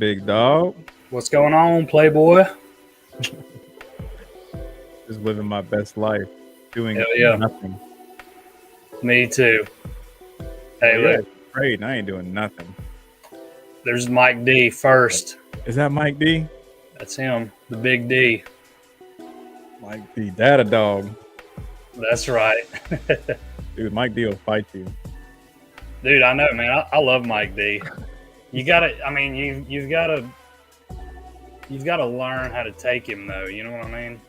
big dog? What's going on, Playboy? Just living my best life, doing Hell yeah. nothing. Me too. Hey, look, Great, I ain't doing nothing. there's Mike D first. Is that Mike D? That's him, the big D. Mike D, data dog. That's right. Dude, Mike D will fight you. Dude, I know, man. I love Mike D. You gotta, I mean, you've gotta learn how to take him though. You know what I mean?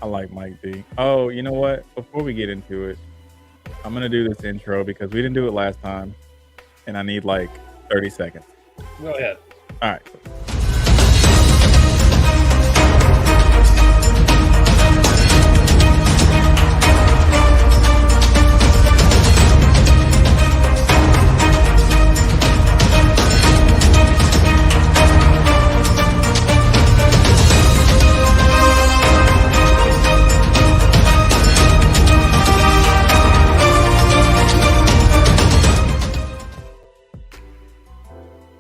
I like Mike D. Oh, you know what? Before we get into it, I'm gonna do this intro because we didn't do it last time, and I need like 30 seconds. Go ahead. All right.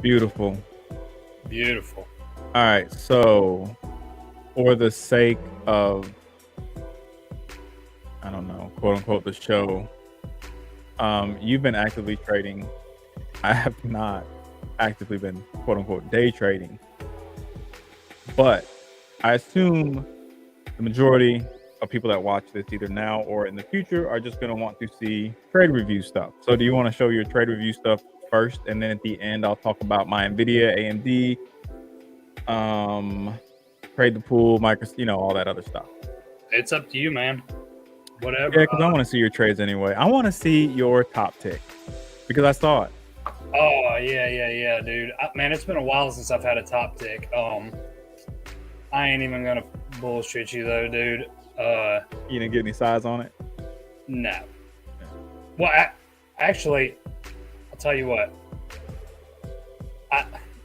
Beautiful. Beautiful. All right, so for the sake of, I don't know, quote unquote, the show, you've been actively trading. I have not actively been, quote unquote, day trading. But I assume the majority of people that watch this either now or in the future are just going to want to see trade review stuff. So do you want to show your trade review stuff first, and then at the end I'll talk about my Nvidia, AMD, trade the pool, Microsoft, all that other stuff. It's up to you, man. Whatever. Yeah, because I want to see your trades anyway. I want to see your top tick because I saw it. Oh yeah, dude. Man, it's been a while since I've had a top tick. I ain't even gonna bullshit you though, dude. You didn't get any size on it? No. Well, actually, I'll tell you what.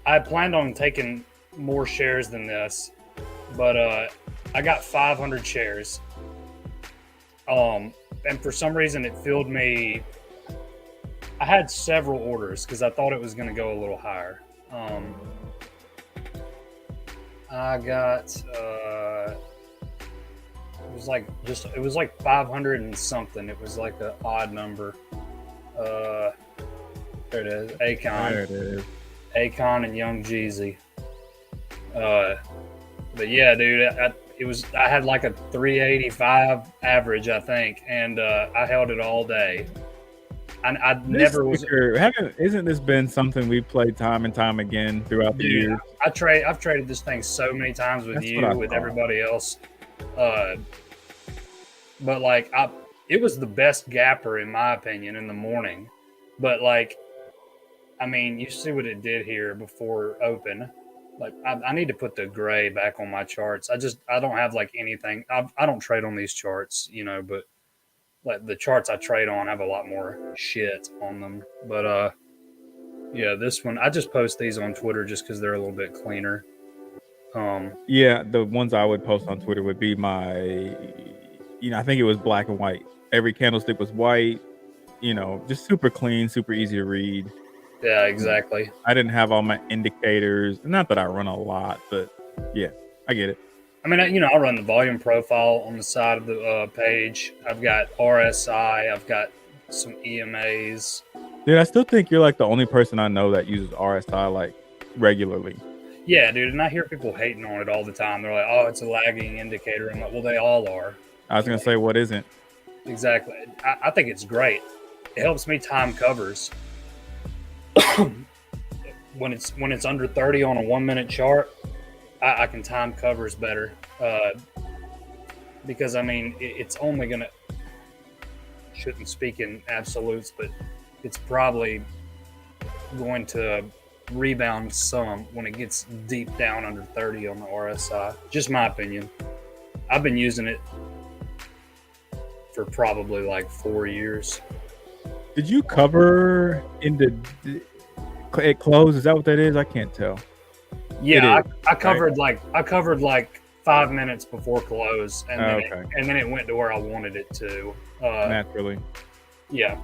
I planned on taking more shares than this, but I got 500 shares. And for some reason, it filled me. I had several orders because I thought it was going to go a little higher. I got it was like 500 and something. It was like an odd number. There it is, Akon. There it is. Akon and Young Jeezy. But yeah, dude, I had like a 385 average, I think, and I held it all day. I never was. Isn't this been something we've played time and time again throughout the years? I've traded this thing so many times with with everybody else. But like it was the best gapper in my opinion in the morning. But like, I mean, you see what it did here before open. Like I need to put the gray back on my charts. I don't have like anything. I don't trade on these charts, but like the charts I trade on have a lot more shit on them. But yeah, this one I just post these on Twitter just because they're a little bit cleaner. Yeah, the ones I would post on Twitter would be my, I think it was black and white. Every candlestick was white. Just super clean, super easy to read. Yeah, exactly. I didn't have all my indicators. Not that I run a lot, but yeah, I get it. I mean, I run the volume profile on the side of the page. I've got RSI. I've got some EMAs. Dude, I still think you're like the only person I know that uses RSI like regularly. Yeah, dude, and I hear people hating on it all the time. They're like, "Oh, it's a lagging indicator." I'm like, "Well, they all are." I was gonna say, what isn't? Exactly. I think it's great. It helps me time covers. when it's under 30 on a 1 minute chart, I can time covers better. Because I mean, it's only gonna, shouldn't speak in absolutes, but it's probably going to rebound some when it gets deep down under 30 on the RSI. Just my opinion. I've been using it for probably like 4 years. Did you cover it closed? Is that what that is? I can't tell. Yeah, I covered right? I covered like 5 minutes before close, and then it went to where I wanted it to. Naturally. Yeah,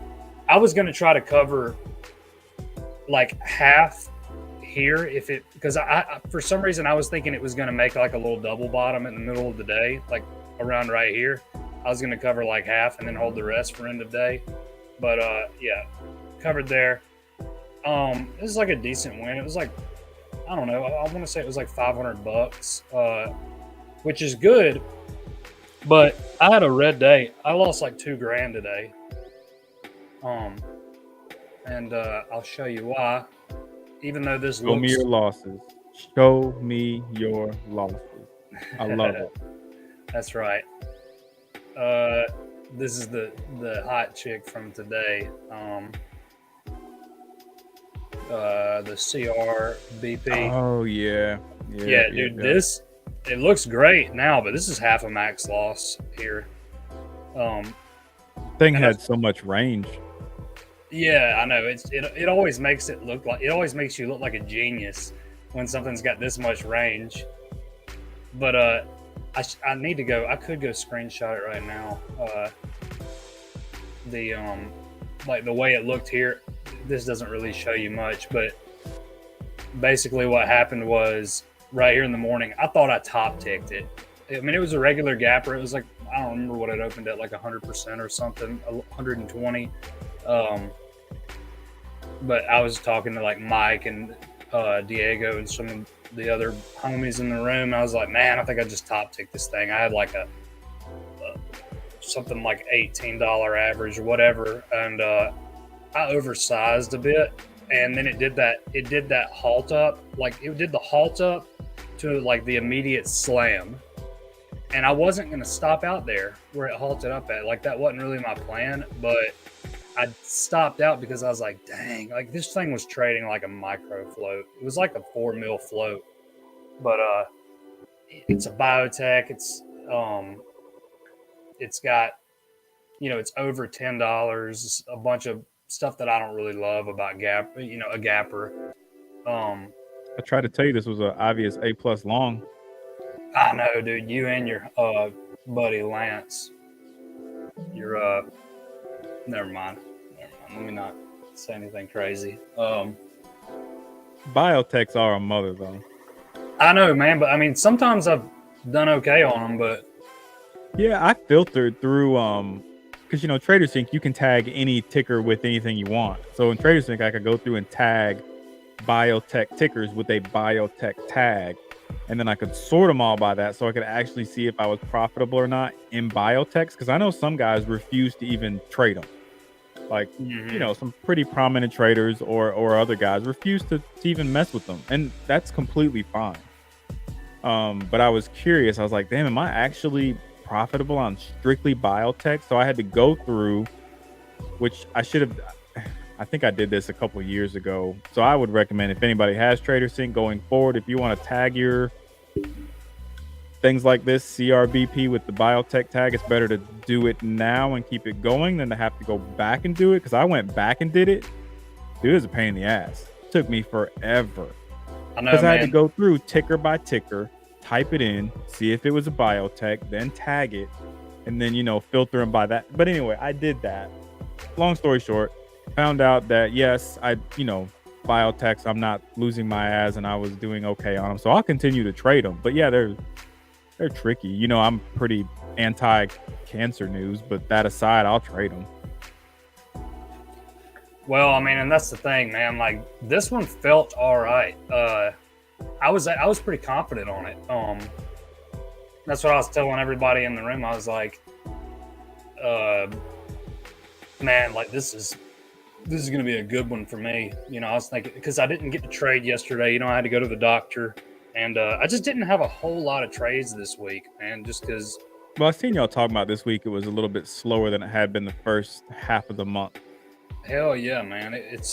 I was going to try to cover like half here, if it, because I for some reason I was thinking it was going to make like a little double bottom in the middle of the day, like around right here. I was going to cover like half and then hold the rest for end of day. But yeah, covered there. This is like a decent win. It was like, I don't know, I want to say it was like $500, which is good. But I had a red day. I lost like $2,000 today. And I'll show you why. Even though this Show me your losses. Show me your losses. I love it. That's right. This is the hot chick from today. The CRBP. Oh yeah. Yeah, dude. This, it looks great now, but this is half a max loss here. Thing had so much range. Yeah, I know. It always makes it look like, it always makes you look like a genius when something's got this much range. But I need to go. I could go screenshot it right now. Like the way it looked here. This doesn't really show you much, but basically what happened was right here in the morning, I thought I top ticked it. I mean, it was a regular gapper. It was like, I don't remember what it opened at, like 100% or something, 120. But I was talking to like Mike and Diego and some of the other homies in the room. I was like, man, I think I just top ticked this thing. I had like a something like $18 average or whatever, and I oversized a bit, and then it did that halt up, like it did the halt up to like the immediate slam, and I wasn't going to stop out there where it halted up at. Like that wasn't really my plan, but I stopped out because I was like, dang, like this thing was trading like a micro float. It was like a 4 mil float, but it's a biotech. It's got, you know, it's over $10, a bunch of stuff that I don't really love about a gapper. I tried to tell you this was an obvious A+ long. I know, dude. You and your buddy Lance. You're never mind. Let me not say anything crazy. Biotechs are a mother though. I know, man, but I mean sometimes I've done okay on them, but yeah, I filtered through because you know TraderSync, you can tag any ticker with anything you want. So in TraderSync, I could go through and tag biotech tickers with a biotech tag, and then I could sort them all by that, so I could actually see if I was profitable or not in biotechs. Because I know some guys refuse to even trade them, like you know, some pretty prominent traders or other guys refuse to even mess with them, and that's completely fine. But I was curious. I was like, damn, am I actually profitable on strictly biotech? So I had to go through, which I should have. I think I did this a couple of years ago. So I would recommend, if anybody has TraderSync going forward, if you want to tag your things like this, CRBP with the biotech tag, it's better to do it now and keep it going than to have to go back and do it. Because I went back and did it. Dude, it was a pain in the ass. It took me forever. I know, because I had to go through ticker by ticker, type it in, see if it was a biotech, then tag it, and then, you know, filter them by that. But anyway, I did that. Long story short, found out that yes, biotechs, I'm not losing my ass, and I was doing okay on them. So I'll continue to trade them. But yeah, they're tricky. You know, I'm pretty anti-cancer news, but that aside, I'll trade them. Well, I mean, and that's the thing, man. Like this one felt all right. I was pretty confident on it. That's what I was telling everybody in the room. I was like, man, like this is going to be a good one for me. You know, I was thinking, because I didn't get to trade yesterday. You know, I had to go to the doctor, and I just didn't have a whole lot of trades this week, man. Just because. Well, I seen y'all talking about this week. It was a little bit slower than it had been the first half of the month. Hell yeah, man. It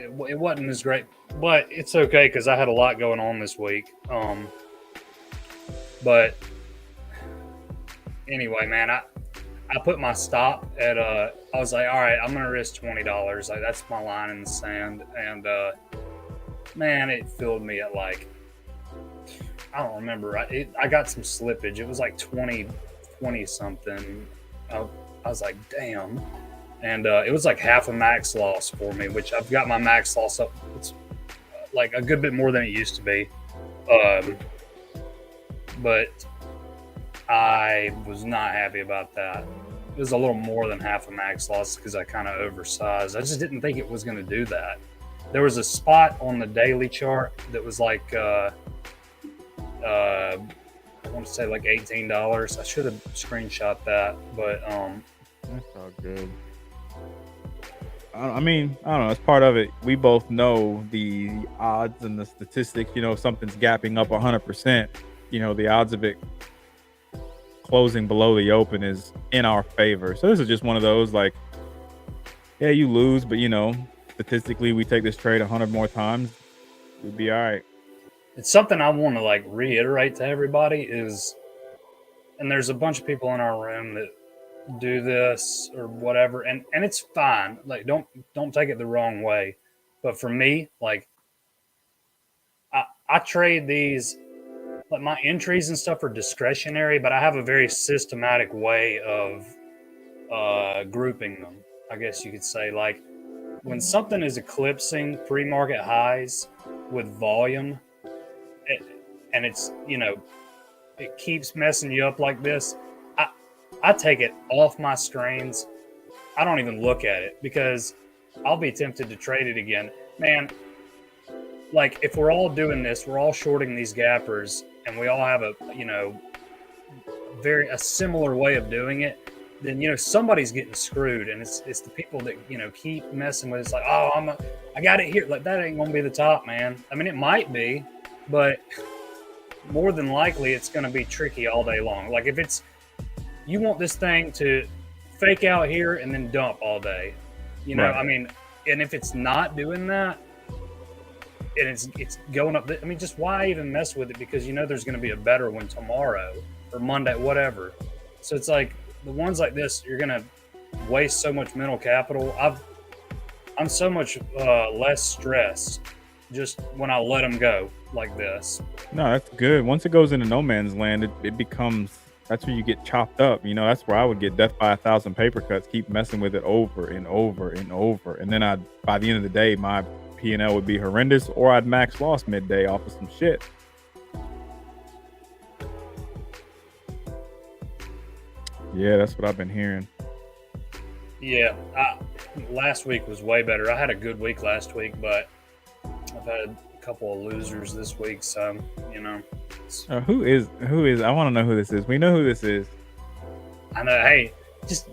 wasn't as great, but it's okay because I had a lot going on this week. But anyway, man, I put my stop at I was like, all right, I'm gonna risk $20. Like that's my line in the sand, and man, it filled me at like, I don't remember. I got some slippage. It was like 20 something. I was like, damn. And it was like half a max loss for me, which I've got my max loss up. It's like a good bit more than it used to be. But I was not happy about that. It was a little more than half a max loss because I kind of oversized. I just didn't think it was going to do that. There was a spot on the daily chart that was like, I want to say like $18. I should have screenshot that, but that's all good. I mean, I don't know. It's part of it. We both know the odds and the statistics. You know, if something's gapping up 100%, you know, the odds of it closing below the open is in our favor. So this is just one of those, like, yeah, you lose, but you know, statistically, we take this trade 100 more times, we'd be all right. It's something I want to like reiterate to everybody is, and there's a bunch of people in our room that do this or whatever, and it's fine. Like, don't take it the wrong way. But for me, like, I trade these, like my entries and stuff are discretionary, but I have a very systematic way of grouping them, I guess you could say. Like, when something is eclipsing pre-market highs with volume, and it's, you know, it keeps messing you up like this, I take it off my screens. I don't even look at it because I'll be tempted to trade it again. Man, like, if we're all doing this, we're all shorting these gappers, and we all have a, you know, a similar way of doing it, then, you know, somebody's getting screwed, and it's the people that, you know, keep messing with it. It's like, oh, I got it here. Like, that ain't gonna be the top, man. I mean, it might be, but more than likely it's gonna be tricky all day long. Like, if it's, you want this thing to fake out here and then dump all day, you know. Right. I mean, and if it's not doing that and it's going up, I mean, just why even mess with it? Because you know there's going to be a better one tomorrow or Monday, whatever. So it's like the ones like this, you're going to waste so much mental capital. I'm so much less stressed just when I let them go like this. No, that's good. Once it goes into no man's land, it becomes, that's where you get chopped up. You know, that's where I would get death by 1,000 paper cuts, keep messing with it over and over and over. And then by the end of the day, my P&L would be horrendous, or I'd max loss midday off of some shit. Yeah, that's what I've been hearing. Yeah, last week was way better. I had a good week last week, but I've had a couple of losers this week, so, you know. Who is? I want to know who this is. We know who this is. I know. Hey, just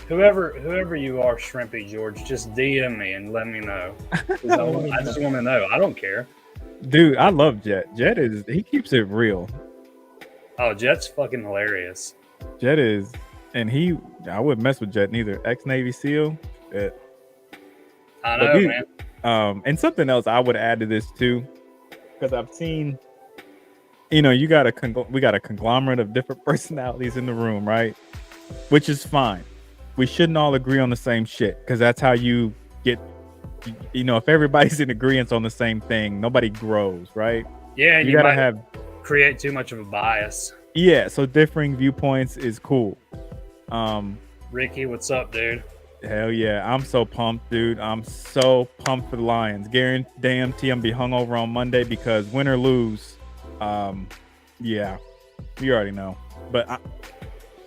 whoever you are, Shrimpy George, just DM me and let me know. I just want to know. I don't care. Dude, I love Jet. He keeps it real. Oh, Jet's fucking hilarious. Jet is, and I wouldn't mess with Jet neither. Ex-Navy SEAL. Yeah. I know, man. And something else I would add to this too, because I've seen, you know, we got a conglomerate of different personalities in the room, right? Which is fine. We shouldn't all agree on the same shit, because that's how you get, you know, if everybody's in agreement on the same thing, nobody grows, right? Yeah, you gotta create too much of a bias. Yeah, so differing viewpoints is cool. Ricky, what's up, dude? Hell yeah, I'm so pumped, dude. I'm so pumped for the Lions. Guarantee I'm gonna be hungover on Monday, because win or lose, yeah, you already know. But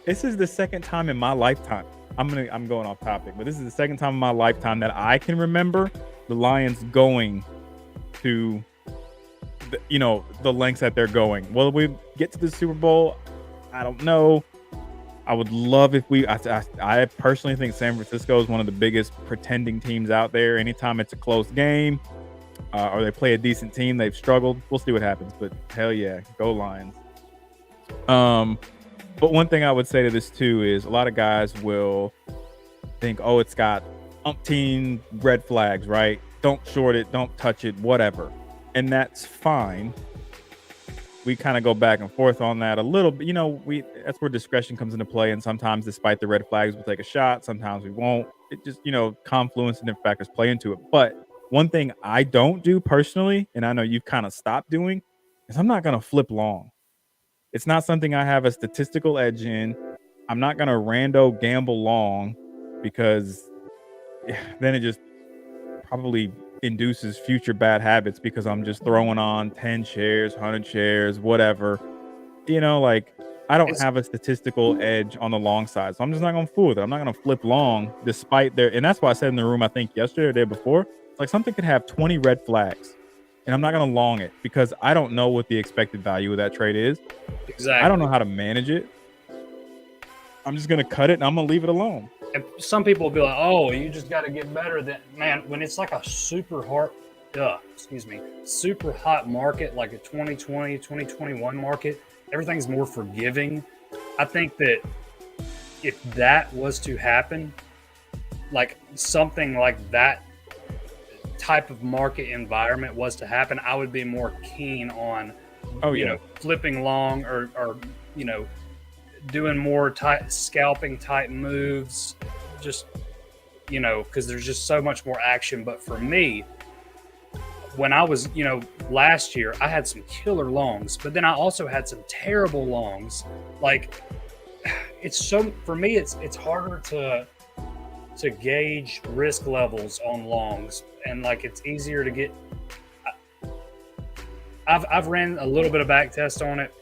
this is the second time in my lifetime. I'm going off topic, but this is the second time in my lifetime that I can remember the Lions going to, the lengths that they're going. Will we get to the Super Bowl? I don't know. I would love if I personally think San Francisco is one of the biggest pretending teams out there. Anytime it's a close game, or they play a decent team, they've struggled. We'll see what happens, but hell yeah, go Lions. But one thing I would say to this too is a lot of guys will think, oh, it's got umpteen red flags, right? Don't short it, don't touch it, whatever. And that's fine. We kind of go back and forth on that a little bit. You know, that's where discretion comes into play. And sometimes, despite the red flags, we'll take a shot. Sometimes we won't. It just, confluence and different factors play into it. But one thing I don't do personally, and I know you've kind of stopped doing, is I'm not going to flip long. It's not something I have a statistical edge in. I'm not going to rando gamble long, because then it just probably induces future bad habits because I'm just throwing on 10 shares, 100 shares, whatever. Like I don't It's have a statistical edge on the long side. So I'm just not going to fool with it. I'm not going to flip long despite and that's why I said in the room, I think yesterday or the day before, like something could have 20 red flags and I'm not going to long it because I don't know what the expected value of that trade is. I don't know exactly. how to manage it. I'm just going to cut it and I'm going to leave it alone. And some people will be like, "Oh, you just got to get better." Than man, when it's like a super hot market, like a 2020, 2021 market, everything's more forgiving. I think that if that was to happen, like something like that type of market environment was to happen, I would be more keen on, Oh yeah. flipping long or doing more tight scalping type moves, just because there's just so much more action. But for me, when I was, last year, I had some killer longs, but then I also had some terrible longs. Like for me, it's harder to gauge risk levels on longs, and like it's easier to get. I've ran a little bit of back test on it,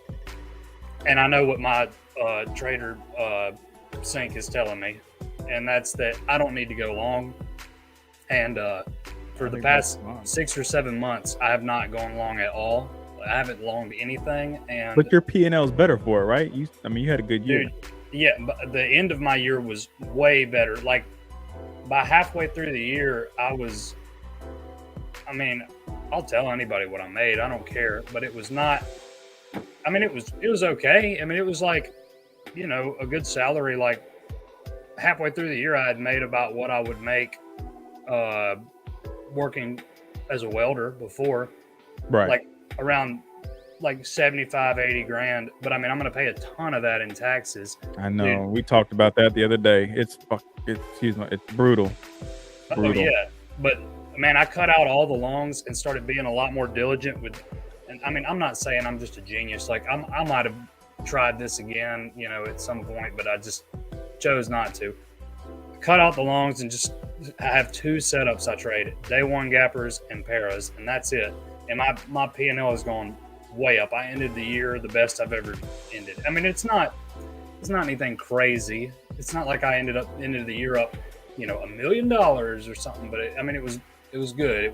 and I know what my trader sync is telling me, and that's that I don't need to go long. And for the past 6 or 7 months, I have not gone long at all. I haven't longed anything, and But your P&L is better for it, right? You had a good year. dude, yeah, but the end of my year was way better. Like by halfway through the year, I'll tell anybody what I made. I don't care, but it was not. It was okay. It was like, a good salary. Like halfway through the year, I had made about what I would make working as a welder before, Right. like around like 75, 80 grand. But I'm going to pay a ton of that in taxes. I know. Dude. We talked about that the other day. It's brutal. Oh yeah, but man, I cut out all the longs and started being a lot more diligent with. And I'm not saying I'm just a genius. Like I might have tried this again, at some point, but I just chose not to. Cut out the longs and I have two setups I trade: day one gappers and paras, and that's it. And my P&L has gone way up. I ended the year the best I've ever ended. It's not anything crazy. It's not like I ended the year up, $1 million or something. But it was good.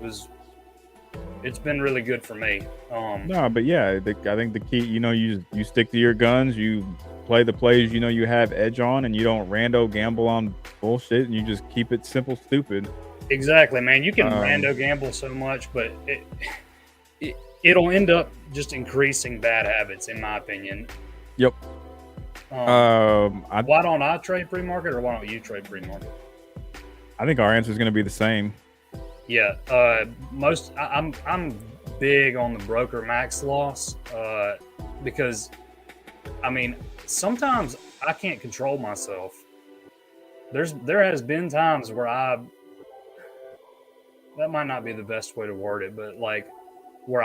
It's been really good for me. No, but yeah, I think the key, you stick to your guns, you play the plays, you have edge on, and you don't rando gamble on bullshit, and you just keep it simple, stupid. Exactly, man. You can rando gamble so much, but it'll end up just increasing bad habits, in my opinion. Yep. Why don't I trade pre-market, or why don't you trade pre-market? I think our answer is going to be the same. Yeah, I'm big on the broker max loss because sometimes I can't control myself. There has been times where that might not be the best way to word it, but like where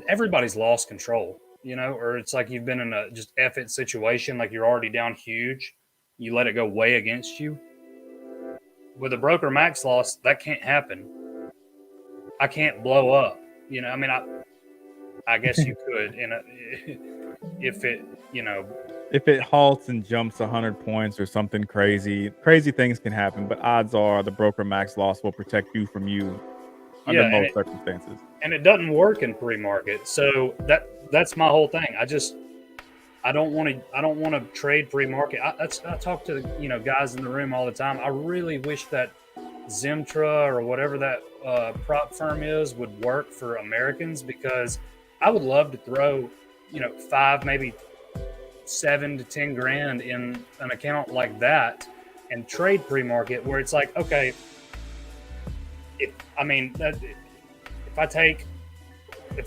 everybody's lost control, or it's like you've been in a just F it situation, like you're already down huge, you let it go way against you. With a broker max loss, that can't happen. I can't blow up. I guess you could if it halts and jumps 100 points or something crazy things can happen, but odds are the broker max loss will protect you from you under most circumstances. And it doesn't work in pre-market. So that's my whole thing. I don't want to trade pre-market. I talk to guys in the room all the time. I really wish that Zimtra or whatever that prop firm is would work for Americans, because I would love to throw 5, maybe 7 to 10 grand in an account like that and trade pre-market, where it's like, okay, if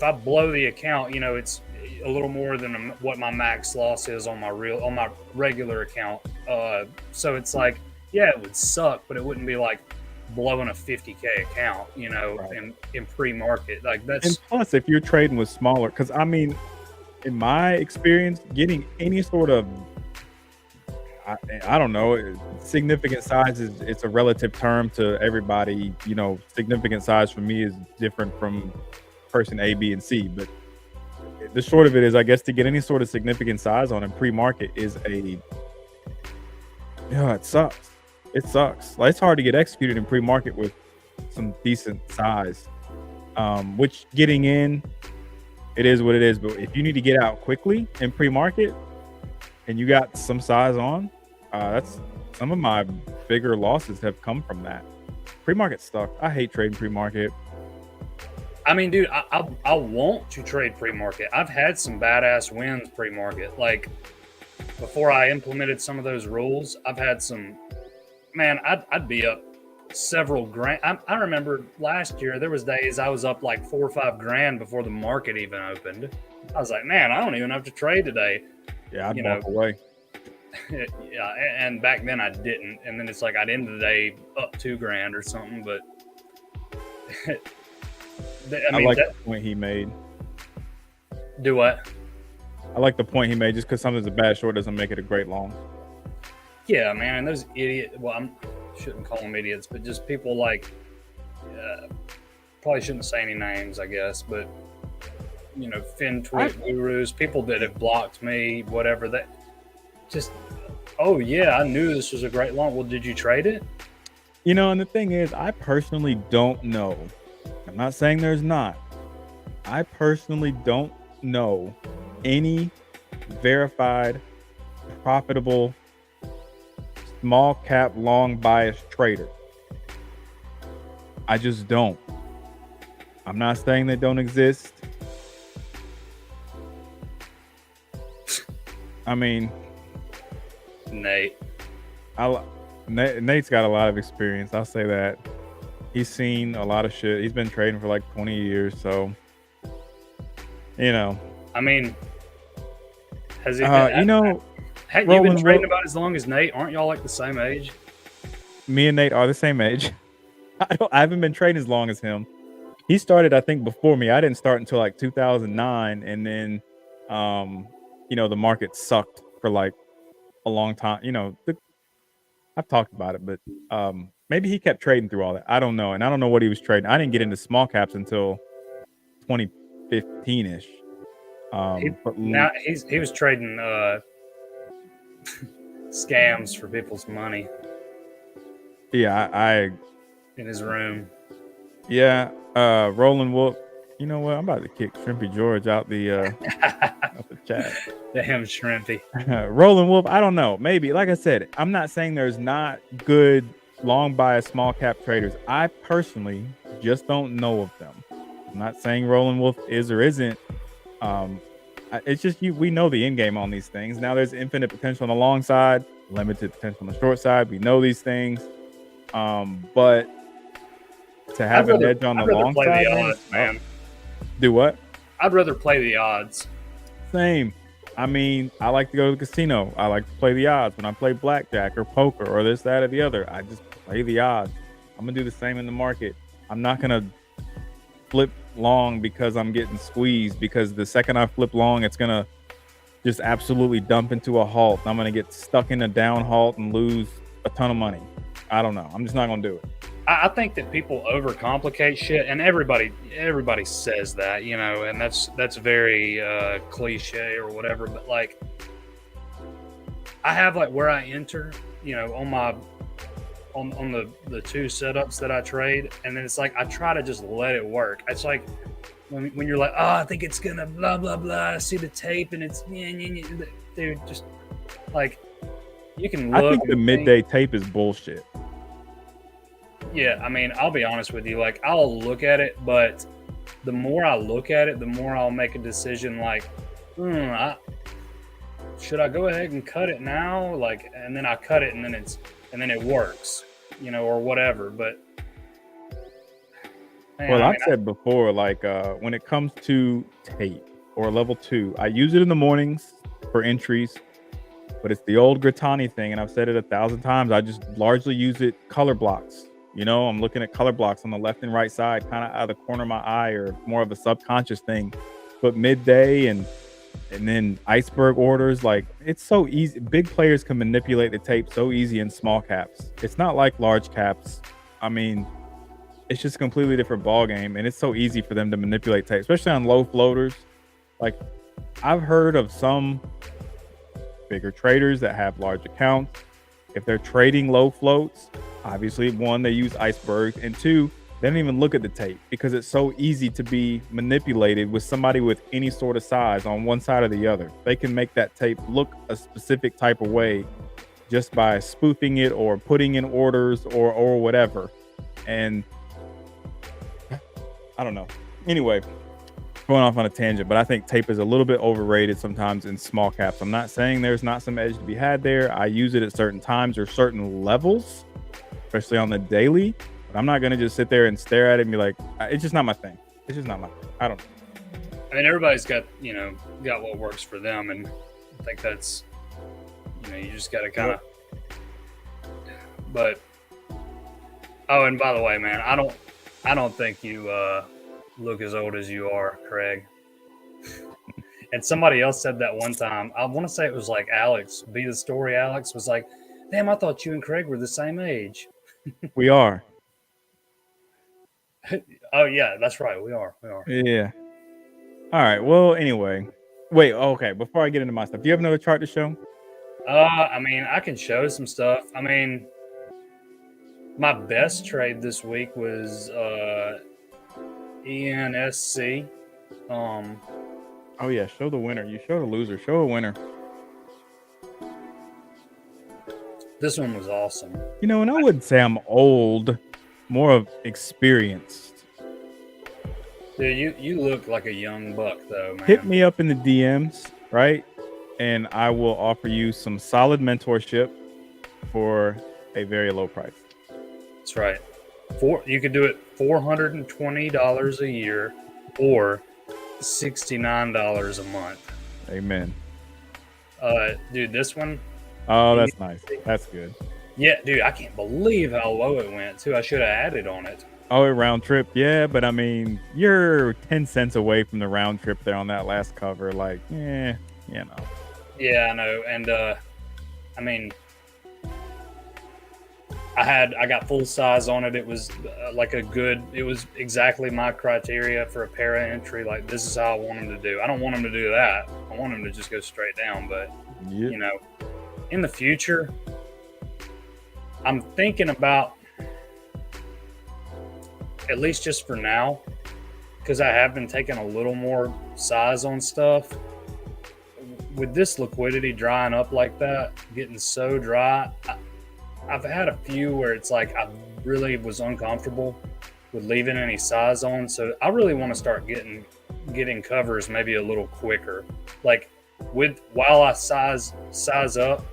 I blow the account, it's a little more than what my max loss is on my regular account. So it's like, yeah, it would suck, but it wouldn't be like blowing a 50K account, right, in pre-market. Like that's. And plus, if you're trading with smaller, because in my experience, getting any sort of I don't know. Significant size is it's a relative term to everybody. You know, significant size for me is different from person A, B, and C. But the short of it is, I guess, to get any sort of significant size on a pre-market is yeah, it sucks. It sucks. Like, it's hard to get executed in pre-market with some decent size. Which getting in, it is what it is. But if you need to get out quickly in pre-market and you got some size on, that's some of my bigger losses have come from that. Pre-market stuck. I hate trading pre-market. I mean, dude, I want to trade pre-market. I've had some badass wins pre-market. Like before I implemented some of those rules, I've had some. Man, I'd be up several grand. I remember last year there was days I was up like $4 or $5 grand before the market even opened. I was like, man, I don't even have to trade today. Yeah, I'd walk away. Yeah, and back then I didn't. And then it's like I'd end the day up $2 grand or something. But I like the point he made. Do what? I like the point he made. Just because something's a bad short doesn't make it a great long. Yeah, man. And those idiots. Well, I shouldn't call them idiots, but just people like. Probably shouldn't say any names, I guess, but you know, FinTwit gurus, people that have blocked me, whatever. That just. Oh yeah, I knew this was a great long. Well, did you trade it? You know, and the thing is, I personally don't know. I'm not saying there's not. I personally don't know any verified, profitable, small cap, long bias trader. I just don't. I'm not saying they don't exist. I mean, Nate. Nate's got a lot of experience. I'll say that. He's seen a lot of shit. He's been trading for like 20 years, so you know. I mean, has he been? You know, have you been trading about as long as Nate? Aren't y'all like the same age? Me and Nate are the same age. I haven't been trading as long as him. He started, I think, before me. I didn't start until like 2009, and then, you know, the market sucked for like a long time. You know, I've talked about it, but maybe he kept trading through all that. I don't know, and I don't know what he was trading. I didn't get into small caps until 2015-ish. But now he was trading scams for people's money. Yeah, I in his room. Yeah, Roland Wolf. You know what? I'm about to kick Shrimpy George out the out the chat. Damn Shrimpy. Roland Wolf. I don't know. Maybe. Like I said, I'm not saying there's not good long bias small cap traders. I personally just don't know of them. I'm not saying Roland Wolf is or isn't. It's just we know the end game on these things. Now there's infinite potential on the long side, limited potential on the short side. We know these things. But to have an edge on the long side, the odds, man. Do what? I'd rather play the odds. Same. I mean, I like to go to the casino. I like to play the odds when I play blackjack or poker or this, that, or the other. I just play the odds. I'm gonna do the same in the market. I'm not gonna flip long because I'm getting squeezed, because the second I flip long, it's gonna just absolutely dump into a halt. I'm gonna get stuck in a down halt and lose a ton of money. I don't know. I'm just not gonna do it. I think that people overcomplicate shit, and everybody says that, you know, and that's very cliche or whatever. But like, I have like where I enter, you know, on my on the two setups that I trade, and then it's like I try to just let it work. It's like when you're like, oh, I think it's gonna blah blah blah. I see the tape, and it's dude, just like you can look. I think the midday tape is bullshit. Yeah, I mean, I'll be honest with you. Like, I'll look at it, but the more I look at it, the more I'll make a decision. Like, should I go ahead and cut it now? Like, and then I cut it, and then it works, you know, or whatever. But man, well, I've said before, like, when it comes to tape or level 2, I use it in the mornings for entries. But it's the old Grittani thing, and I've said it 1,000 times. I just largely use it color blocks. You know, I'm looking at color blocks on the left and right side, kind of out of the corner of my eye, or more of a subconscious thing. But midday and and then iceberg orders. Like, it's so easy. Big players can manipulate the tape so easy in small caps. It's not like large caps. I mean, it's just a completely different ball game, and it's so easy for them to manipulate tape, especially on low floaters. Like, I've heard of some bigger traders that have large accounts. If they're trading low floats, obviously, one, they use icebergs, and two, they don't even look at the tape because it's so easy to be manipulated with somebody with any sort of size on one side or the other. They can make that tape look a specific type of way just by spoofing it or putting in orders or whatever. And I don't know. Anyway, going off on a tangent, but I think tape is a little bit overrated sometimes in small caps. I'm not saying there's not some edge to be had there. I use it at certain times or certain levels, especially on the daily. But I'm not going to just sit there and stare at it and be like, it's just not my thing. It's just not my thing. I don't know. I mean, everybody's got what works for them. And I think that's, you just got to kind of, but, oh, and by the way, man, I don't think you look as old as you are, Craig. And somebody else said that one time. I want to say it was like Alex, Be the Story Alex, was like, damn, I thought you and Craig were the same age. We are. Oh, yeah, that's right. We are. Yeah. All right. Well, anyway. Wait, okay. Before I get into my stuff, do you have another chart to show? I mean, I can show some stuff. I mean, my best trade this week was ENSC. Oh yeah, show the winner. You show the loser. Show a winner. This one was awesome. And I wouldn't say I'm old, more of experienced. Dude, you look like a young buck though, man. Hit me up in the DMs, right? And I will offer you some solid mentorship for a very low price. That's right. You could do it $420 a year or $69 a month. Amen. Dude, this one. Oh, that's nice. That's good. Yeah, dude, I can't believe how low it went too. I should have added on it. Oh, a round trip, yeah, but I mean, you're 10 cents away from the round trip there on that last cover. Like, Yeah, I know, and I mean, I got full size on it. It was it was exactly my criteria for a para entry. Like, this is how I want him to do. I don't want him to do that. I want him to just go straight down. But, in the future, I'm thinking about, at least just for now, because I have been taking a little more size on stuff. With this liquidity drying up like that, getting so dry, I've had a few where it's like I really was uncomfortable with leaving any size on. So I really want to start getting covers maybe a little quicker. Like while I size up,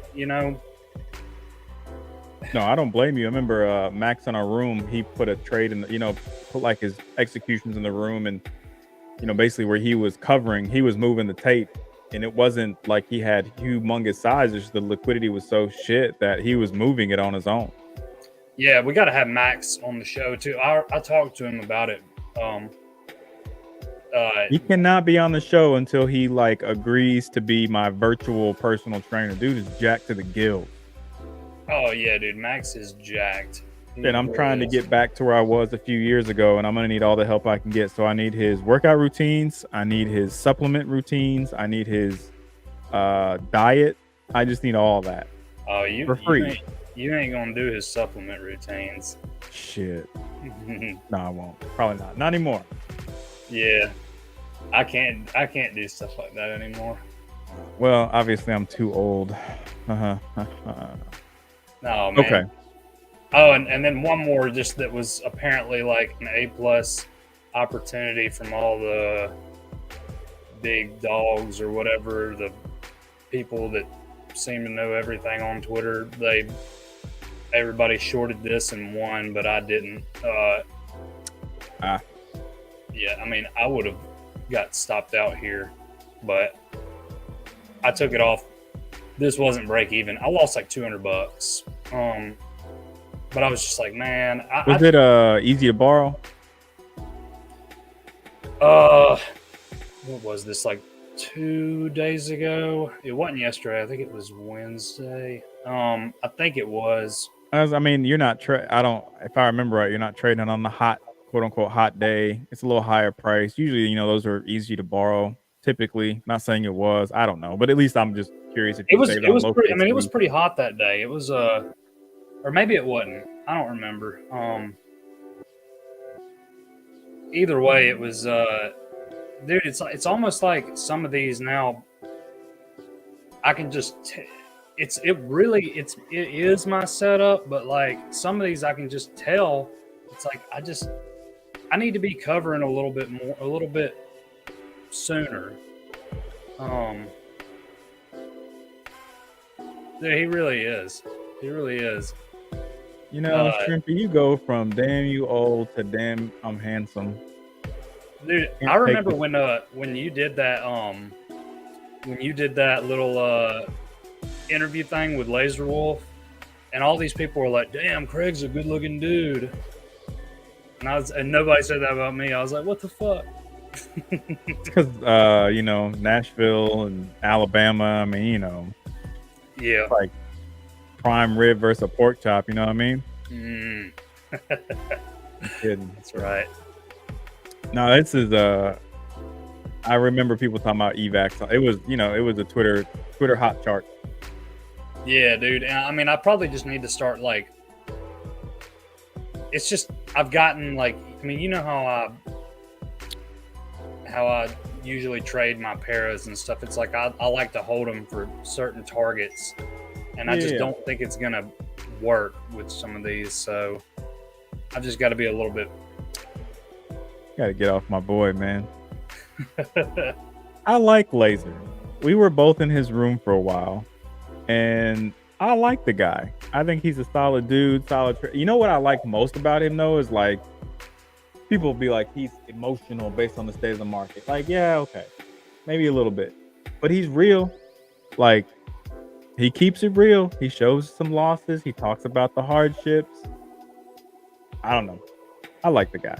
No, I don't blame you. I remember Max in our room, he put a trade in, put like his executions in the room, and, basically where he was covering, he was moving the tape, and it wasn't like he had humongous sizes. The liquidity was so shit that he was moving it on his own. Yeah, we got to have Max on the show too. I talked to him about it. He cannot be on the show until he agrees to be my virtual personal trainer. Dude is jacked to the gills. Oh yeah, dude, Max is jacked. And I'm trying to get back to where I was a few years ago, and I'm going to need all the help I can get. So I need his workout routines. I need his supplement routines. I need his diet. I just need all that. Oh, for free. You ain't going to do his supplement routines. Shit. No, I won't. Probably not. Not anymore. Yeah. I can't do stuff like that anymore. Well, obviously I'm too old. No, man. Okay. Oh, and then one more just that was apparently like an A+ opportunity from all the big dogs or whatever, the people that seem to know everything on Twitter. Everybody shorted this and won, but I didn't. Yeah, I mean, I would have got stopped out here, but I took it off. This wasn't break even. I lost like $200. But I was just like, man. Was it easy to borrow? What was this, like 2 days ago. It wasn't yesterday. I think it was Wednesday. I think it was. I mean, you're not I don't, if I remember right, you're not trading on the hot, quote unquote, hot day. It's a little higher price. Usually, those are easy to borrow. Typically, not saying it was. I don't know, but at least I'm just curious if It you was. saved It on was pretty. I mean, it was locates. pretty hot that day. It was. Or maybe it wasn't. I don't remember. Either way, it was. Dude, it's almost like some of these now. I can just. It is my setup, but like some of these I can just tell. It's like I need to be covering a little bit more, a little bit sooner. Dude, he really is. He really is. Shrimpy, you go from damn you old to damn I'm handsome. Dude, Can't I take remember this. when you did that little interview thing with Laser Wolf, and all these people were like, "Damn, Craig's a good-looking dude," and nobody said that about me. I was like, "What the fuck?" It's because Nashville and Alabama. I mean, Yeah. like prime rib versus a pork chop. You know what I mean? Mm. I'm kidding. That's right. No, this is I remember people talking about evacs. It was a Twitter hot chart. Yeah, dude. And I mean, I probably just need to start like. It's just I've gotten like. I mean, you know how I usually trade my paras and stuff. It's like I like to hold them for certain targets, and I just don't think it's gonna work with some of these. So I've just got to be a little bit. Got to get off my boy, man. I like Laser. We were both in his room for a while, and I like the guy. I think he's a solid dude, you know what I like most about him though is like people be like he's emotional based on the state of the market. Like, yeah, okay, maybe a little bit, but he's real. Like, he keeps it real. He shows some losses. He talks about the hardships. I don't know. I like the guy.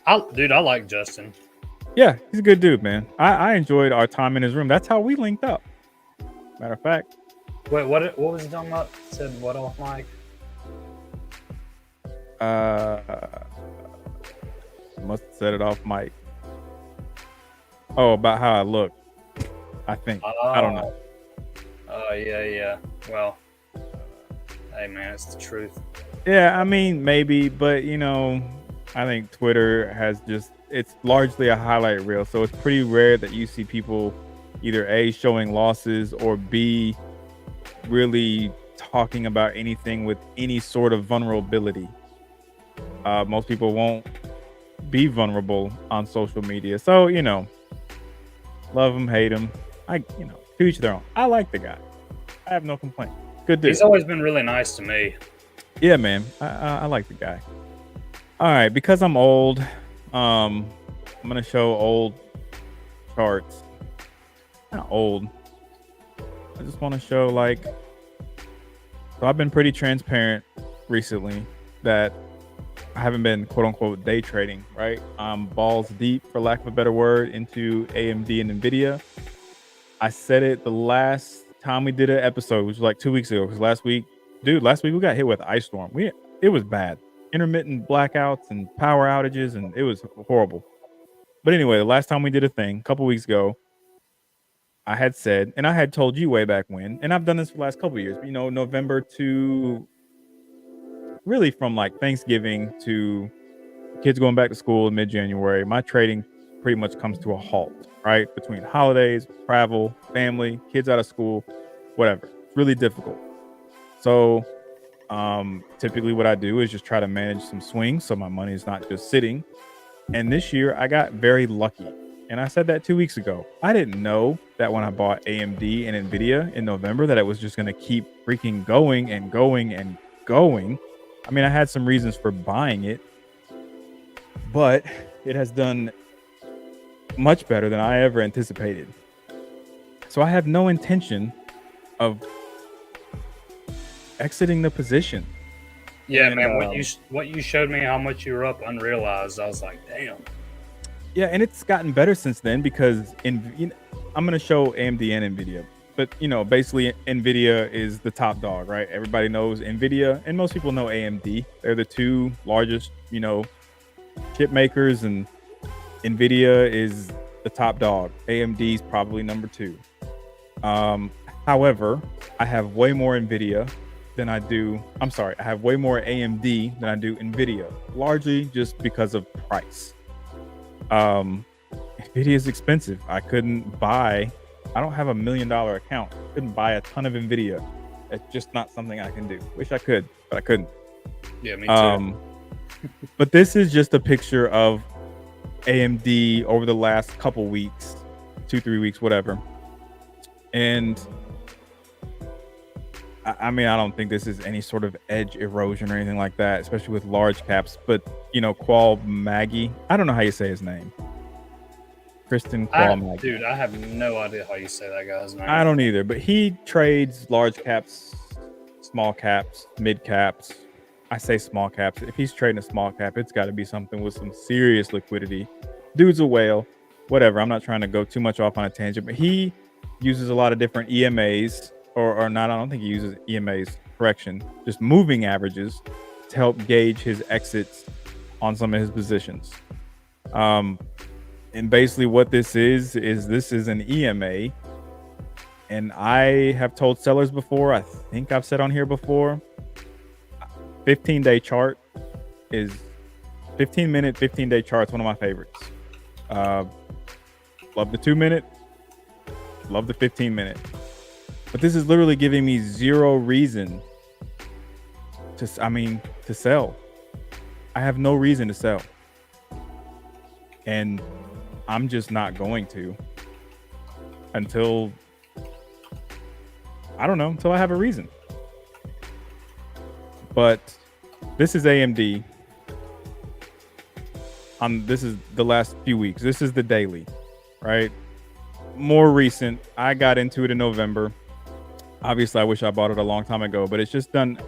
I like Justin. Yeah, he's a good dude, man. I enjoyed our time in his room. That's how we linked up. Matter of fact. Wait, what was he talking about? Said what off mic? Must have said it off mic. Oh, about how I look. I think. I don't know. Oh, yeah. Well, hey, man, it's the truth. Yeah, I mean, maybe, but, I think Twitter has it's largely a highlight reel. So it's pretty rare that you see people either A, showing losses, or B, really talking about anything with any sort of vulnerability. Most people won't be vulnerable on social media. So, love him, hate him. To each their own. I like the guy. I have no complaint. Good dude. He's always been really nice to me. Yeah, man. I like the guy. All right, because I'm old, I'm gonna show old charts. Not old. I just want to show so I've been pretty transparent recently that I haven't been quote unquote day trading, right? I'm balls deep, for lack of a better word, into AMD and Nvidia. I said it the last time we did an episode, which was like 2 weeks ago, because last week we got hit with ice storm. It was bad. Intermittent blackouts and power outages, and it was horrible. But anyway, the last time we did a thing, a couple weeks ago, I had said, and I had told you way back when, and I've done this for the last couple of years, November to really from like Thanksgiving to kids going back to school in mid-January, my trading pretty much comes to a halt, right? Between holidays, travel, family, kids out of school, whatever. It's really difficult. So typically what I do is just try to manage some swings so my money is not just sitting. And this year I got very lucky. And I said that 2 weeks ago. I didn't know that when I bought AMD and Nvidia in November that it was just going to keep freaking going and going and going. I mean, I had some reasons for buying it, but it has done much better than I ever anticipated. So I have no intention of exiting the position. Yeah, and, man, what you showed me how much you were up unrealized, I was like, damn. Yeah, and it's gotten better since then because I'm gonna show AMD and Nvidia, but basically Nvidia is the top dog, right? Everybody knows Nvidia, and most people know AMD. They're the two largest, chip makers, and Nvidia is the top dog. AMD is probably number two. Um, However, I have way more Nvidia than I do. I'm sorry, I have way more AMD than I do Nvidia, largely just because of price. Um, Nvidia is expensive. I couldn't buy. I don't have $1 million account. I couldn't buy a ton of Nvidia. It's just not something I can do. Wish I could, but I couldn't. Yeah, me too. But this is just a picture of AMD over the last couple weeks, 2-3 weeks, whatever. And I mean, I don't think this is any sort of edge erosion or anything like that, especially with large caps. But Qual Maggie, I don't know how you say his name. Kristen Qual Maggie. Dude, I have no idea how you say that guy's name. I don't either, but he trades large caps, small caps, mid caps. I say small caps. If he's trading a small cap, it's got to be something with some serious liquidity. Dude's a whale. Whatever. I'm not trying to go too much off on a tangent, but he uses a lot of different EMAs. Or not, I don't think he uses EMAs, correction, just moving averages to help gauge his exits on some of his positions. And basically what this is an EMA. And I have told sellers before, I think I've said on here before, 15-day chart is 15-minute, 15-day chart's one of my favorites. Love the 2-minute, love the 15-minute. But this is literally giving me zero reason to sell. I have no reason to sell. And I'm just not going to until I have a reason. But this is AMD. This is the last few weeks. This is the daily, right? More recent. I got into it in November. Obviously, I wish I bought it a long time ago, but it's just done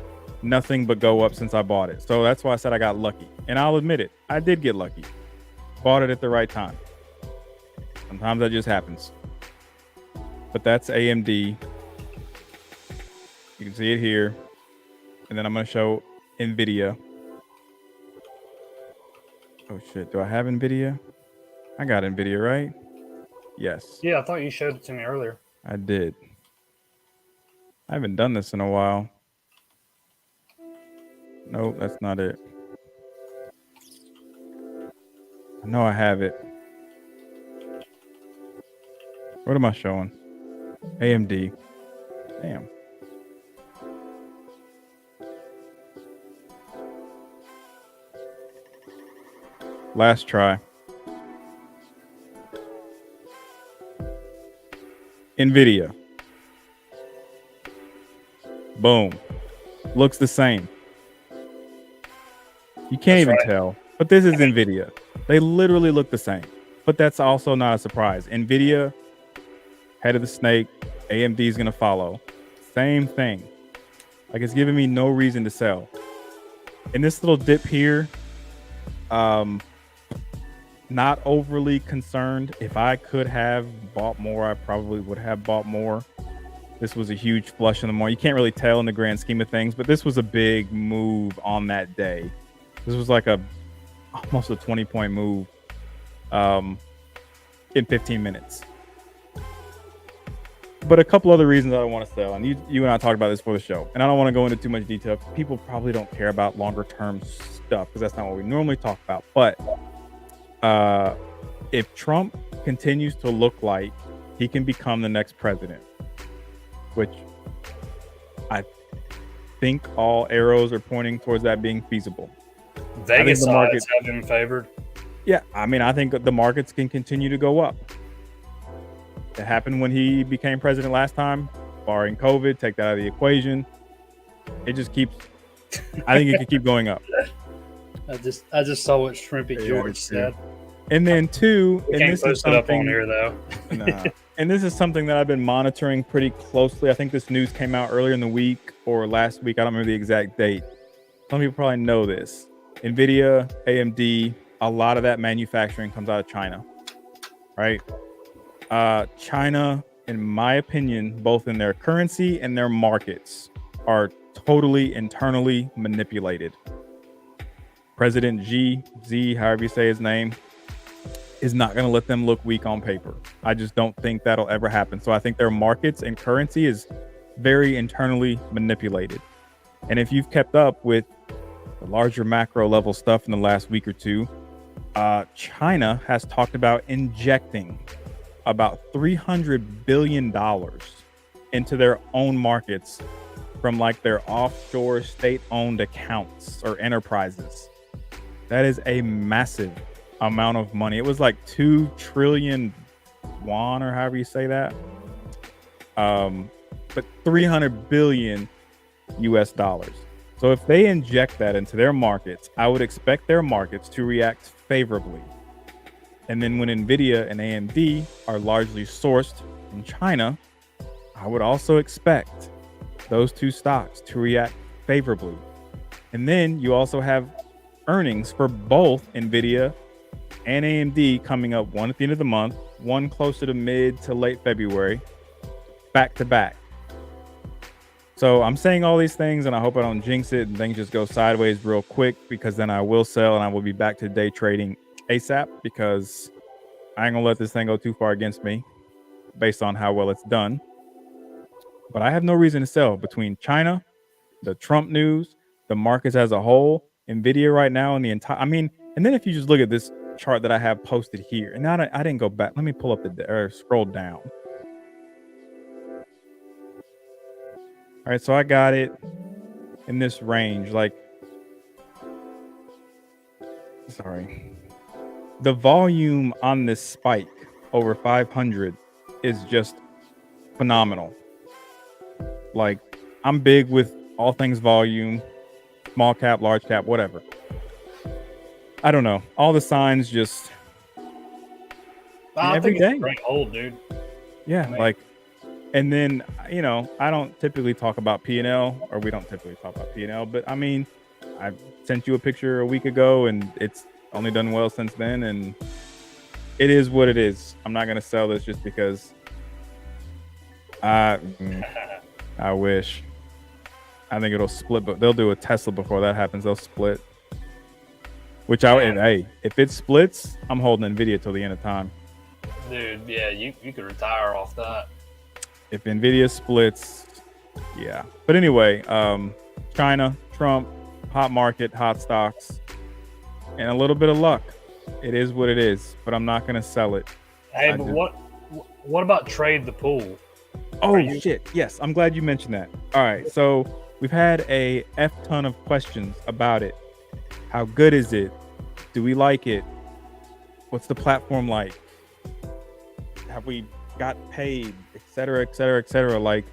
nothing but go up since I bought it. So that's why I said I got lucky. And I'll admit it. I did get lucky. Bought it at the right time. Sometimes that just happens. But that's AMD. You can see it here. And then I'm going to show NVIDIA. Oh, shit. Do I have NVIDIA? I got NVIDIA, right? Yes. Yeah, I thought you showed it to me earlier. I did. I haven't done this in a while. Nope, that's not it. I know I have it. What am I showing? AMD. Damn. Last try. NVIDIA. Boom. Looks the same. You can't even tell. But this is NVIDIA. They literally look the same. But that's also not a surprise. NVIDIA, head of the snake. AMD is going to follow. Same thing. Like, it's giving me no reason to sell. In this little dip here, not overly concerned. If I could have bought more, I probably would have bought more. This was a huge flush in the morning. You can't really tell in the grand scheme of things, but this was a big move on that day. This was like almost a 20-point move in 15 minutes. But a couple other reasons I don't want to sell, and you and I talked about this for the show, and I don't want to go into too much detail. People probably don't care about longer term stuff because that's not what we normally talk about. But if Trump continues to look like he can become the next president, which I think all arrows are pointing towards that being feasible. Vegas odds have him favored. Yeah, I mean, I think the markets can continue to go up. It happened when he became president last time, barring COVID, take that out of the equation. It just keeps, I think it could keep going up. I just saw what Shrimpy George said. And then two, we can't post it up on here though. Nah. And this is something that I've been monitoring pretty closely. I think this news came out earlier in the week or last week. I don't remember the exact date. Some people probably know this. NVIDIA, AMD, a lot of that manufacturing comes out of China, right? China, in my opinion, both in their currency and their markets, are totally internally manipulated. President Z, however you say his name, is not going to let them look weak on paper. I just don't think that'll ever happen. So I think their markets and currency is very internally manipulated. And if you've kept up with the larger macro level stuff in the last week or two, China has talked about injecting about $300 billion into their own markets from like their offshore state-owned accounts or enterprises. That is a massive amount of money. It was like 2 trillion won, or however you say that. But 300 billion US dollars. So if they inject that into their markets, I would expect their markets to react favorably. And then when Nvidia and AMD are largely sourced in China, I would also expect those two stocks to react favorably. And then you also have earnings for both Nvidia and AMD coming up, one at the end of the month, one closer to mid to late February, back to back. So I'm saying all these things, and I hope I don't jinx it and things just go sideways real quick, because then I will sell and I will be back to day trading ASAP, because I ain't gonna let this thing go too far against me based on how well it's done. But I have no reason to sell between China, the Trump news, the markets as a whole, Nvidia right now, and the entire, and then if you just look at this chart that I have posted here, and I didn't go back. Let me pull up scroll down. All right, so I got it in this range, the volume on this spike over 500 is just phenomenal. Like, I'm big with all things volume, small cap, large cap, whatever. I don't know. All the signs just every day. Great hold, dude. Yeah, and then, I don't typically talk about P&L, or we don't typically talk about P&L, but I sent you a picture a week ago and it's only done well since then, and it is what it is. I'm not going to sell this just because I wish. I think it'll split, but they'll do a Tesla before that happens. They'll split. If it splits, I'm holding Nvidia till the end of time. Dude, yeah, you could retire off that. If Nvidia splits, yeah. But anyway, China, Trump, hot market, hot stocks, and a little bit of luck. It is what it is, but I'm not going to sell it. Hey, but what about trade the pool? Oh, shit. Yes, I'm glad you mentioned that. All right, so we've had a ton of questions about it. How good is it? Do we like it? What's the platform like? Have we got paid, et cetera, et cetera, et cetera? Like,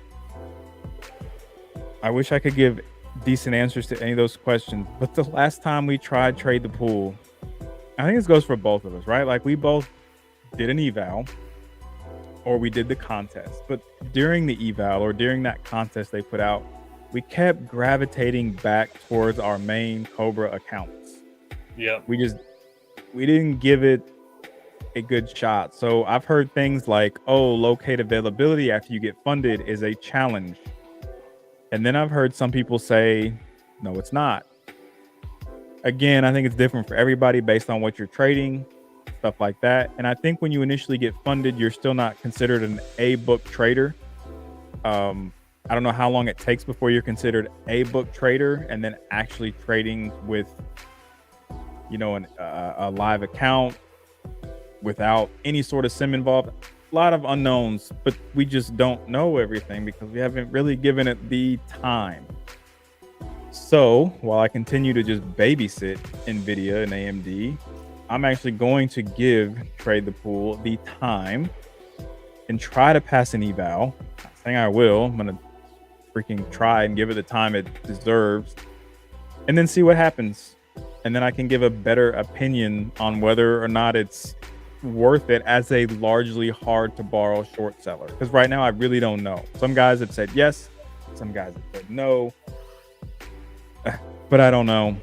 I wish I could give decent answers to any of those questions, but the last time we tried Trade the Pool, I think this goes for both of us, right? Like, we both did an eval, or we did the contest, but during the eval or during that contest they put out, we kept gravitating back towards our main Cobra accounts. Yeah, we didn't give it a good shot. So I've heard things like, locate availability after you get funded is a challenge. And then I've heard some people say, no, it's not. Again, I think it's different for everybody based on what you're trading, stuff like that. And I think when you initially get funded, you're still not considered an A-book trader. I don't know how long it takes before you're considered a book trader and then actually trading with, a live account without any sort of sim involved. A lot of unknowns, but we just don't know everything because we haven't really given it the time. So while I continue to just babysit Nvidia and AMD, I'm actually going to give Trade the Pool the time and try to pass an eval. Not saying I will. I'm going to freaking try and give it the time it deserves and then see what happens. And then I can give a better opinion on whether or not it's worth it as a largely hard to borrow short seller. Because right now I really don't know. Some guys have said yes, some guys have said no, but I don't know.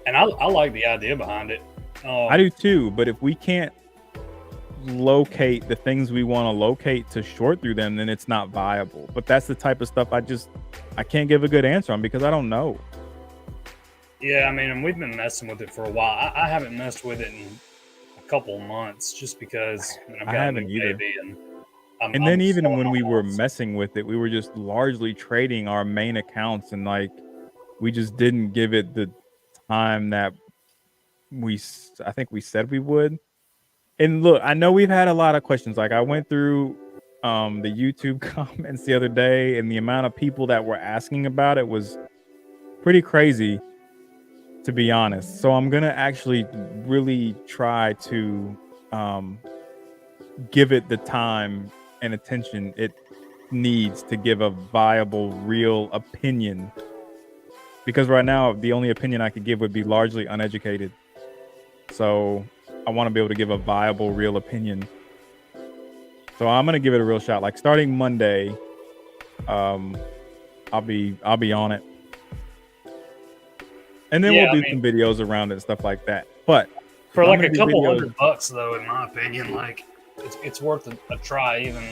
And I like the idea behind it. I do too, but if we can't locate the things we want to locate to short through them, then it's not viable. But that's the type of stuff I can't give a good answer on because I don't know. Yeah, I mean, and we've been messing with it for a while. I haven't messed with it in a couple of months just because I've I got a new haven't either. baby and And then I'm even selling when my we were house. messing with it, we were just largely trading our main accounts, and like we just didn't give it the time that I think we said we would. And look, I know we've had a lot of questions. Like I went through the YouTube comments the other day, and the amount of people that were asking about it was pretty crazy, to be honest. So I'm gonna actually really try to give it the time and attention it needs to give a viable, real opinion. Because right now, the only opinion I could give would be largely uneducated. So I want to be able to give a viable, real opinion. So I'm gonna give it a real shot. Like starting Monday, I'll be on it, and then Yeah, we'll I do mean, some videos around it and stuff like that. But for if I'm like gonna a do couple videos, $100 though, in my opinion, like it's worth a try even.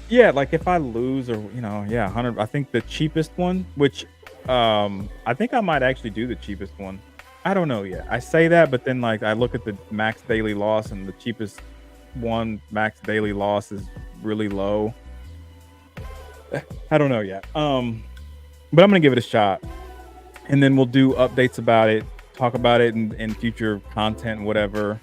yeah, like if I lose or yeah, 100. I think the cheapest one, which I think I might actually do the cheapest one. I don't know yet. I say that, but then like I look at the max daily loss, and the cheapest one max daily loss is really low. I don't know yet. But I'm gonna give it a shot, and then we'll do updates about it, talk about it in future content, whatever.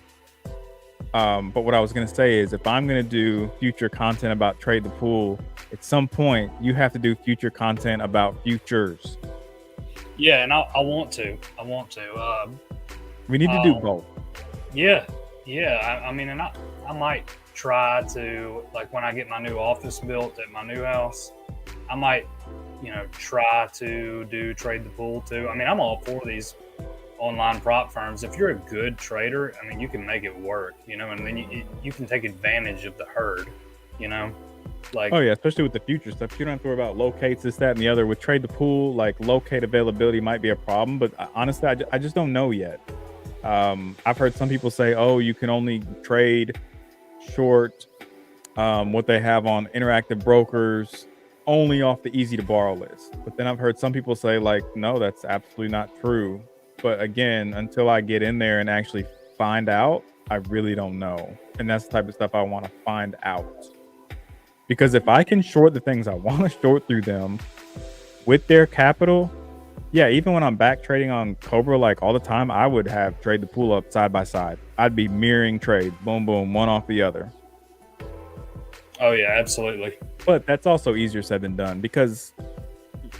But what I was gonna say is, if I'm gonna do future content about Trade the Pool, at some point you have to do future content about futures. Yeah, and I want to. I want to. We need to do both. Yeah, yeah. I mean, and I might try to, like, when I get my new office built at my new house, I might, try to do Trade the Pool too. I mean, I'm all for these online prop firms. If you're a good trader, I mean, you can make it work, and then you can take advantage of the herd, like. Oh yeah, especially with the future stuff. You don't have to worry about locates, this, that, and the other. With Trade the Pool, like locate availability might be a problem, but honestly, I just don't know yet. I've heard some people say, oh, you can only trade short what they have on Interactive Brokers only off the easy to borrow list. But then I've heard some people say, like, no, that's absolutely not true. But again, until I get in there and actually find out, I really don't know. And that's the type of stuff I want to find out. Because if I can short the things I want to short through them with their capital, yeah, even when I'm back trading on Cobra like all the time, I would have Trade the Pool up side by side. I'd be mirroring trades, boom, boom, one off the other. Oh yeah, absolutely. But that's also easier said than done because,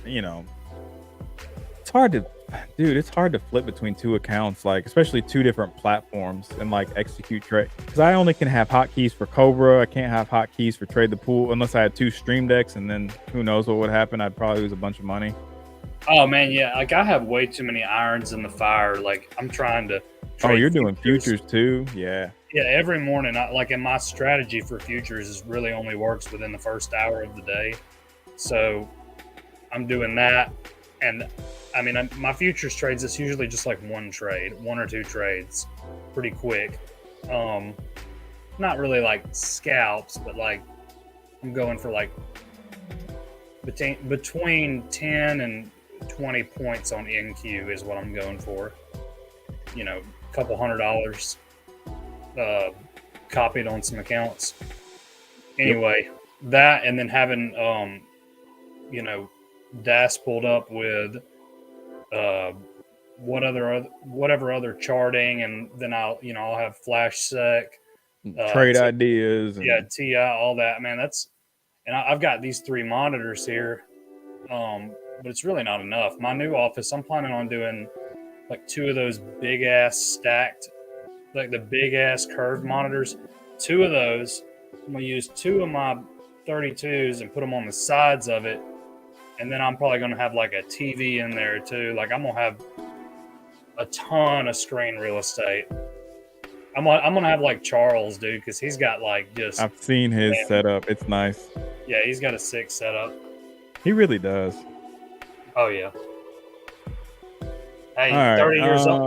it's hard to flip between two accounts, like especially two different platforms, and like execute trade. Because I only can have hotkeys for Cobra. I can't have hotkeys for Trade the Pool unless I had two Stream Decks, and then who knows what would happen. I'd probably lose a bunch of money. Oh man, yeah. Like I have way too many irons in the fire. Like I'm trying to. Oh, you're doing futures too? Yeah. Yeah, every morning, in my strategy for futures is really only works within the first hour of the day. So I'm doing that. And I mean, my futures trades, it's usually just like one or two trades, pretty quick. Not really like scalps, but like I'm going for like between 10 and 20 points on NQ is what I'm going for. A couple $100 copied on some accounts. Anyway, that, and then having DAS pulled up with whatever other charting, and then I'll have Flash Sec, trade ideas. Yeah, TI, all that, man. And I've got these 3 monitors here, but it's really not enough. My new office, I'm planning on doing like 2 of those big ass stacked, like the big ass curved monitors. 2 of those. I'm gonna use 2 of my 32s and put them on the sides of it, and then I'm probably gonna have like a TV in there too. Like I'm gonna have a ton of screen real estate. I'm gonna have like Charles, dude, because he's got like just. I've seen his setup. It's nice. Yeah, he's got a sick setup. He really does. Oh yeah. Hey, All right.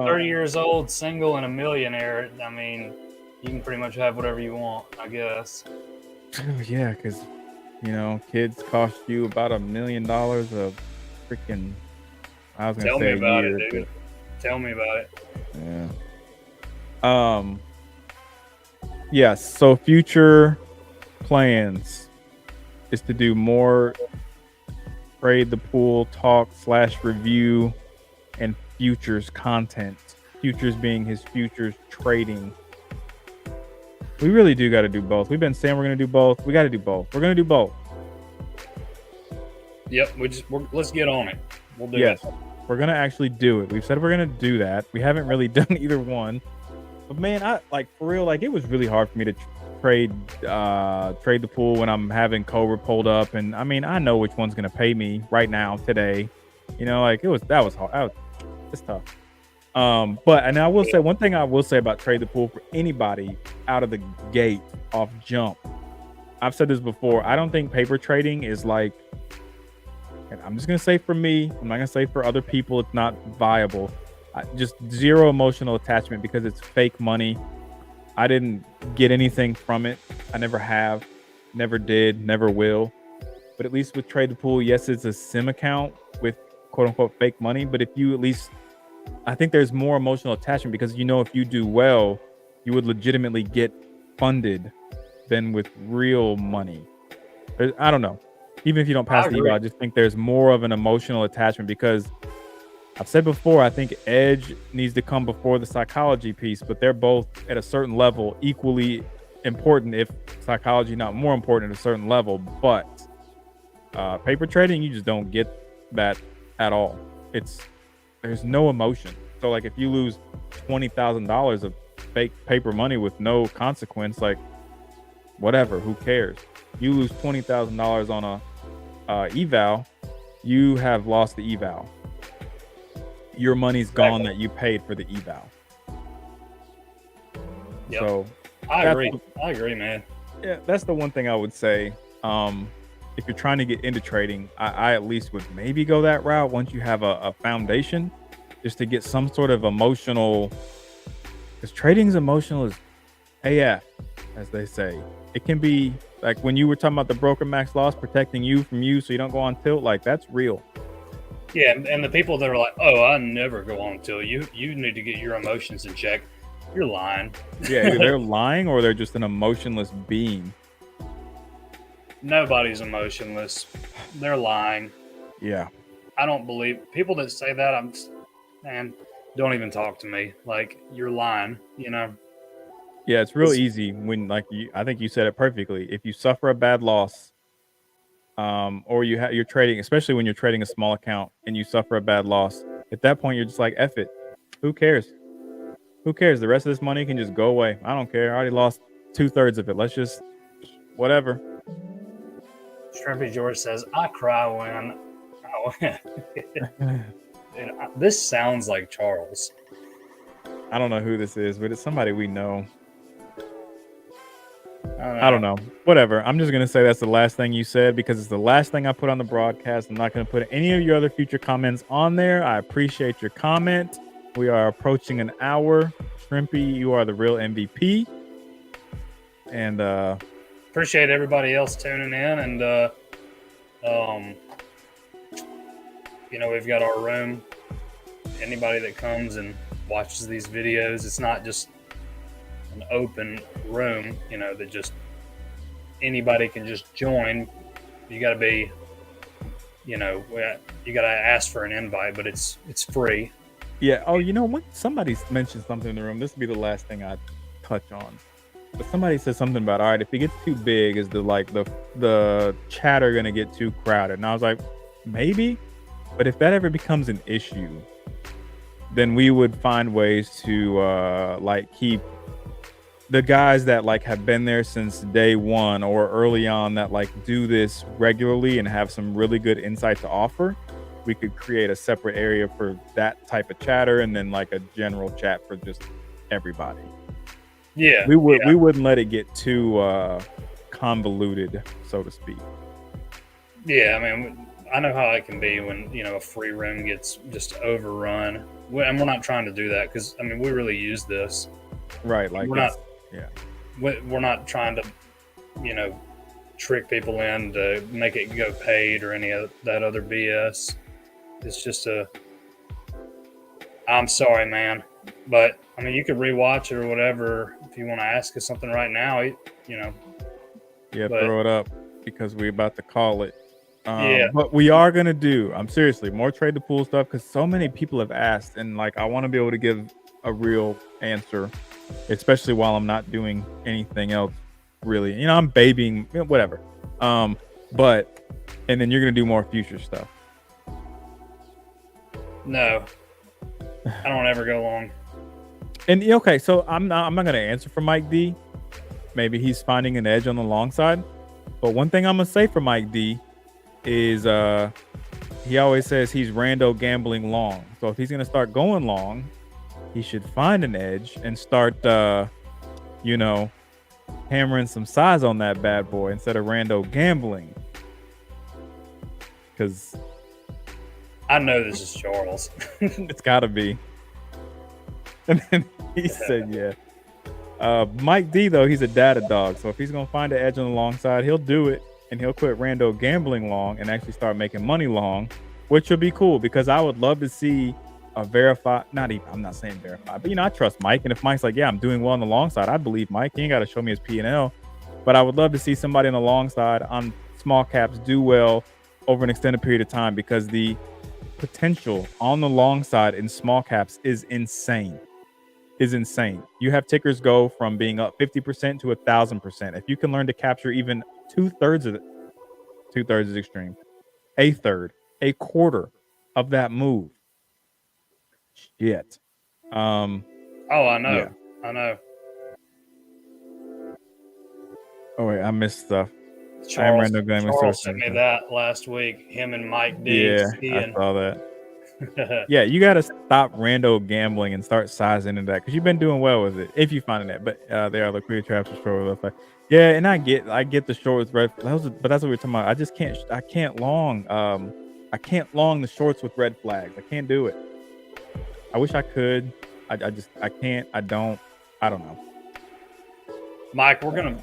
30 years old, single, and a millionaire. I mean, you can pretty much have whatever you want, I guess. Yeah, because kids cost you about $1 million of freaking. I was gonna Tell me say a about it, year, dude. Tell me about it. but yeah. Yes. So future plans is to do more trade the pool talk / review and futures content. Futures being his futures trading. We really do got to do both. We've been saying we're going to do both. We got to do both. We're going to do both. Yep. Let's get on it. We'll do Yes. it. We're going to actually do it. We've said we're going to do that. We haven't really done either one. But man, for real, it was really hard for me to trade the pool when I'm having Cobra pulled up, and I mean, I know which one's gonna pay me right now today. That was hard. It's tough. And I will say one thing I will say about trade the pool for anybody out of the gate off jump. I've said this before. I don't think paper trading is and I'm just gonna say for me. I'm not gonna say for other people. It's not viable. Just zero emotional attachment because it's fake money. I didn't get anything from it. I never have, never did, never will. But at least with Trade the Pool, yes, it's a sim account with quote unquote fake money. But if you I think there's more emotional attachment because if you do well, you would legitimately get funded than with real money. I don't know. Even if you don't pass the eval, I just think there's more of an emotional attachment because I've said before, I think edge needs to come before the psychology piece, but they're both at a certain level equally important, if psychology not more important at a certain level. But paper trading, you just don't get that at all. There's no emotion. So if you lose $20,000 of fake paper money with no consequence, whatever, who cares? You lose $20,000 on a eval, you have lost the eval. Your money's gone that you paid for the eval. Yep. So I agree, man. Yeah, that's the one thing I would say. If you're trying to get into trading, I at least would maybe go that route once you have a foundation, just to get some sort of emotional. Because trading's emotional as AF, as they say. It can be when you were talking about the broker max loss protecting you from you so you don't go on tilt, that's real. Yeah, and the people that are like, "Oh, I never go on till you need to get your emotions in check." You're lying. Yeah, either they're lying or they're just an emotionless being. Nobody's emotionless. They're lying. Yeah. I don't believe people that say that. Don't even talk to me. You're lying. Yeah, it's real easy when I think you said it perfectly. If you suffer a bad loss, or you're trading, especially when you're trading a small account and you suffer a bad loss, at that point you're just like, F it. Who cares? Who cares? The rest of this money can just go away. I don't care. I already lost 2/3 of it. Let's just whatever. Shrimpy George says, I cry when I win. This sounds like Charles. I don't know who this is, but it's somebody we know. I don't know. Whatever. I'm just going to say that's the last thing you said because it's the last thing I put on the broadcast. I'm not going to put any of your other future comments on there. I appreciate your comment. We are approaching an hour. Shrimpy, you are the real MVP. And appreciate everybody else tuning in. And, we've got our room. Anybody that comes and watches these videos, it's not just an open room, that just anybody can just join. You got to be, you got to ask for an invite, but it's free. Yeah. Oh, what? Somebody mentioned something in the room. This will be the last thing I touch on. But somebody said something about, all right, if it gets too big, is the chatter going to get too crowded? And I was like, maybe. But if that ever becomes an issue, then we would find ways to keep the guys that have been there since day one or early on that do this regularly and have some really good insight to offer. We could create a separate area for that type of chatter and then a general chat for just everybody. Yeah, we wouldn't let it get too convoluted, so to speak. Yeah, I mean, I know how it can be when a free room gets just overrun. and we're not trying to do that because I mean we really use this. Right, like We're not. yeah. We're not trying to, you know, trick people in to make it go paid or any of that other BS. It's just I'm sorry, man, but I mean, you could rewatch it or whatever if you want to ask us something right now. You know, Yeah, but- throw it up because we're about to call it. Yeah. But we are gonna do. I'm seriously more trade the pool stuff because so many people have asked, and like I want to be able to give a real answer, especially while I'm not doing anything else. Really, you know, I'm babying, whatever. But and then you're gonna do more future stuff. no, I don't ever go long. And okay, so I'm not gonna answer for Mike D. Maybe he's finding an edge on the long side. But one thing I'm gonna say for Mike D is he always says he's rando gambling long. So if he's gonna start going long, he should find an edge and start you know, hammering some size on that bad boy instead of rando gambling. Cause I know this is Charles. it's gotta be. And then he said, yeah. Mike D, though, he's a data dog. So if he's going to find an edge on the long side, he'll do it. And he'll quit rando gambling long and actually start making money long, which will be cool because I would love to see a verified, I'm not saying verified, but, you know, I trust Mike. And if Mike's like, yeah, I'm doing well on the long side, I believe Mike. He ain't got to show me his P&L. But I would love to see somebody on the long side on small caps do well over an extended period of time because the potential on the long side in small caps is insane. You have tickers go from being up 50% to 1,000%. If you can learn to capture even 2/3 of it, 2/3 is extreme, a third, a quarter of that move. Shit. Oh, I know. Yeah. I know. Oh wait, I missed stuff. Charles, rando gaming Charles source sent me center. that last week. Him and Mike D. Yeah, I skiing. saw that. Yeah, you got to stop rando gambling and start sizing into that because you've been doing well with it. If you find that, but there are liquidity traps for short. Like, yeah, and I get the short with red, but that's what we're talking about. I can't long the shorts with red flags. I can't do it. I wish I could. I can't. I don't know. Mike, we're gonna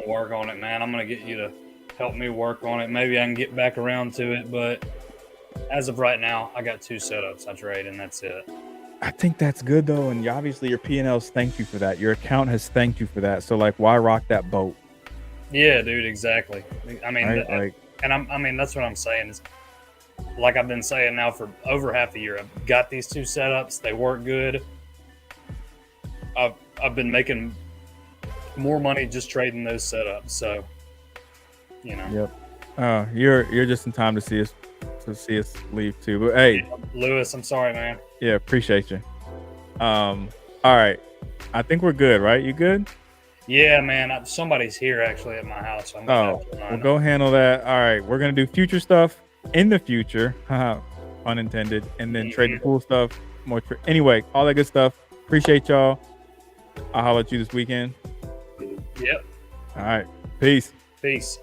work on it, man. I'm gonna get you to help me work on it. Maybe I can get back around to it, but as of right now, I got 2 setups I trade, and that's it. I think that's good though, and obviously your P&Ls thanked you for that. Your account has thanked you for that. So like, why rock that boat? Yeah, dude, exactly. I mean, Right? I mean that's what I'm saying is, like I've been saying now for over half a year. I've got these 2 setups. They work good. I've been making more money just trading those setups. So, you know. Yep. You're just in time to see us leave too. But hey, Lewis, I'm sorry, man. yeah, appreciate you. All right. I think we're good, right? You good? Yeah, man. Somebody's here actually at my house. So I'm gonna have to We'll run. go handle that. All right. We're gonna do future stuff in the future, unintended, and then trade the pool stuff. Anyway, all that good stuff. Appreciate y'all. I'll holler at you this weekend. Yep. All right. Peace. Peace.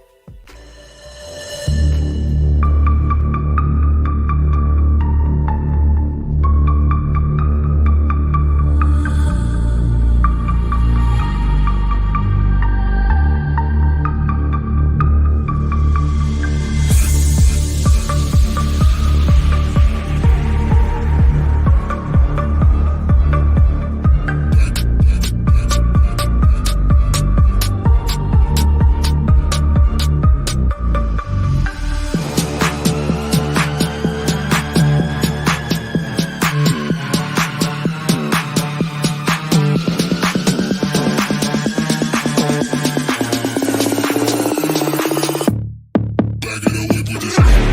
Back it up, whip with this.